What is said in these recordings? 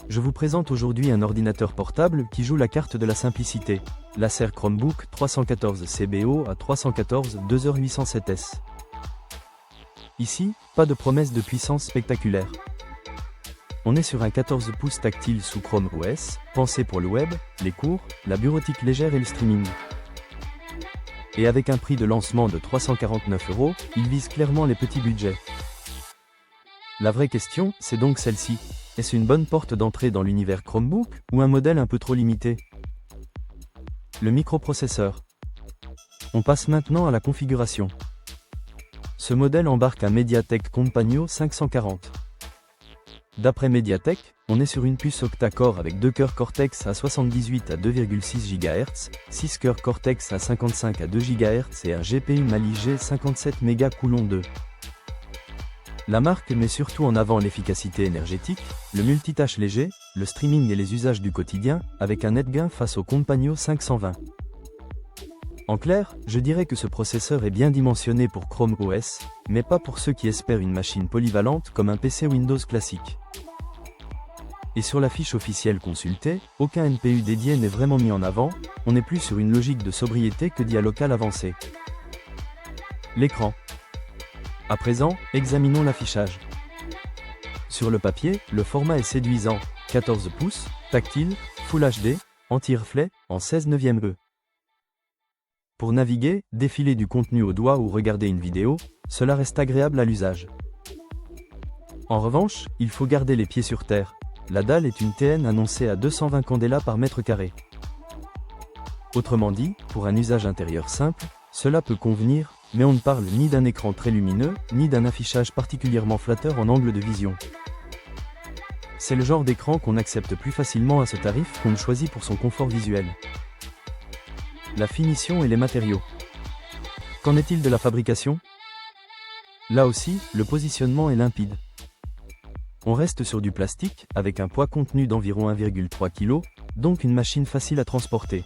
Je vous présente aujourd'hui un ordinateur portable qui joue la carte de la simplicité, l'Acer Chromebook 314 CBO à 314 2h807S. Ici, pas de promesse de puissance spectaculaire. On est sur un 14 pouces tactile sous Chrome OS, pensé pour le web, les cours, la bureautique légère et le streaming. Et avec un prix de lancement de 349 €, il vise clairement les petits budgets. La vraie question, c'est donc celle-ci. Est-ce une bonne porte d'entrée dans l'univers Chromebook, ou un modèle un peu trop limité? Le microprocesseur. On passe maintenant à la configuration. Ce modèle embarque un MediaTek Compagno 540. D'après MediaTek, on est sur une puce octa-core avec 2 cœurs Cortex A78 à 2,6 GHz, 6 cœurs Cortex A55 à 2 GHz et un GPU Mali G57 MHz 2. La marque met surtout en avant l'efficacité énergétique, le multitâche léger, le streaming et les usages du quotidien, avec un net gain face au Compagno 520. En clair, je dirais que ce processeur est bien dimensionné pour Chrome OS, mais pas pour ceux qui espèrent une machine polyvalente comme un PC Windows classique. Et sur la fiche officielle consultée, aucun NPU dédié n'est vraiment mis en avant, on est plus sur une logique de sobriété que d'IA locale avancée. L'écran. À présent, examinons l'affichage. Sur le papier, le format est séduisant, 14 pouces, tactile, Full HD, anti-reflet, en 16/9e. Pour naviguer, défiler du contenu au doigt ou regarder une vidéo, cela reste agréable à l'usage. En revanche, il faut garder les pieds sur terre. La dalle est une TN annoncée à 220 candela par mètre carré. Autrement dit, pour un usage intérieur simple, cela peut convenir, mais on ne parle ni d'un écran très lumineux, ni d'un affichage particulièrement flatteur en angle de vision. C'est le genre d'écran qu'on accepte plus facilement à ce tarif qu'on le choisit pour son confort visuel. La finition et les matériaux. Qu'en est-il de la fabrication? Là aussi, le positionnement est limpide. On reste sur du plastique, avec un poids contenu d'environ 1,3 kg, donc une machine facile à transporter.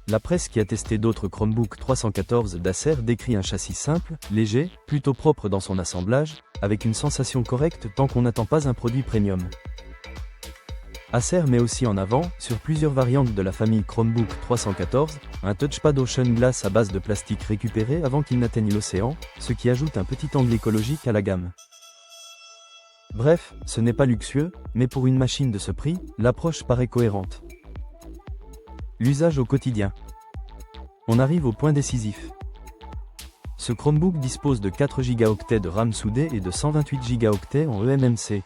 La presse qui a testé d'autres Chromebook 314 d'Acer décrit un châssis simple, léger, plutôt propre dans son assemblage, avec une sensation correcte tant qu'on n'attend pas un produit premium. Acer met aussi en avant, sur plusieurs variantes de la famille Chromebook 314, un touchpad Ocean Glass à base de plastique récupéré avant qu'il n'atteigne l'océan, ce qui ajoute un petit angle écologique à la gamme. Bref, ce n'est pas luxueux, mais pour une machine de ce prix, l'approche paraît cohérente. L'usage au quotidien. On arrive au point décisif. Ce Chromebook dispose de 4 Go de RAM soudée et de 128 Go en eMMC.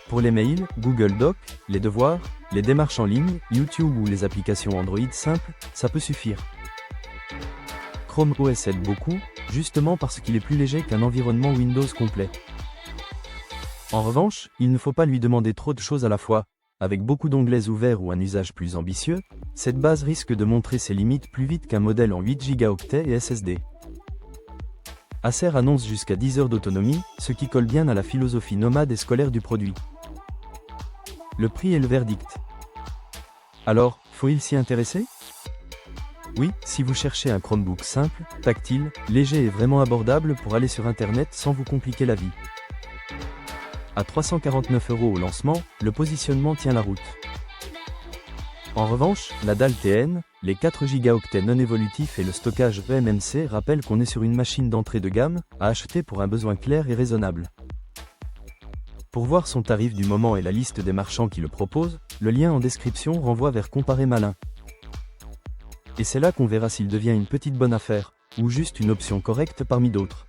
Pour les mails, Google Docs, les devoirs, les démarches en ligne, YouTube ou les applications Android simples, ça peut suffire. Chrome OS aide beaucoup, justement parce qu'il est plus léger qu'un environnement Windows complet. En revanche, il ne faut pas lui demander trop de choses à la fois. Avec beaucoup d'onglets ouverts ou un usage plus ambitieux, cette base risque de montrer ses limites plus vite qu'un modèle en 8 Go et SSD. Acer annonce jusqu'à 10 heures d'autonomie, ce qui colle bien à la philosophie nomade et scolaire du produit. Le prix est le verdict. Alors, faut-il s'y intéresser? Oui, si vous cherchez un Chromebook simple, tactile, léger et vraiment abordable pour aller sur Internet sans vous compliquer la vie. À 349 € au lancement, le positionnement tient la route. En revanche, la dalle TN, les 4 Go non évolutifs et le stockage eMMC rappellent qu'on est sur une machine d'entrée de gamme, à acheter pour un besoin clair et raisonnable. Pour voir son tarif du moment et la liste des marchands qui le proposent, le lien en description renvoie vers Comparer Malin. Et c'est là qu'on verra s'il devient une petite bonne affaire, ou juste une option correcte parmi d'autres.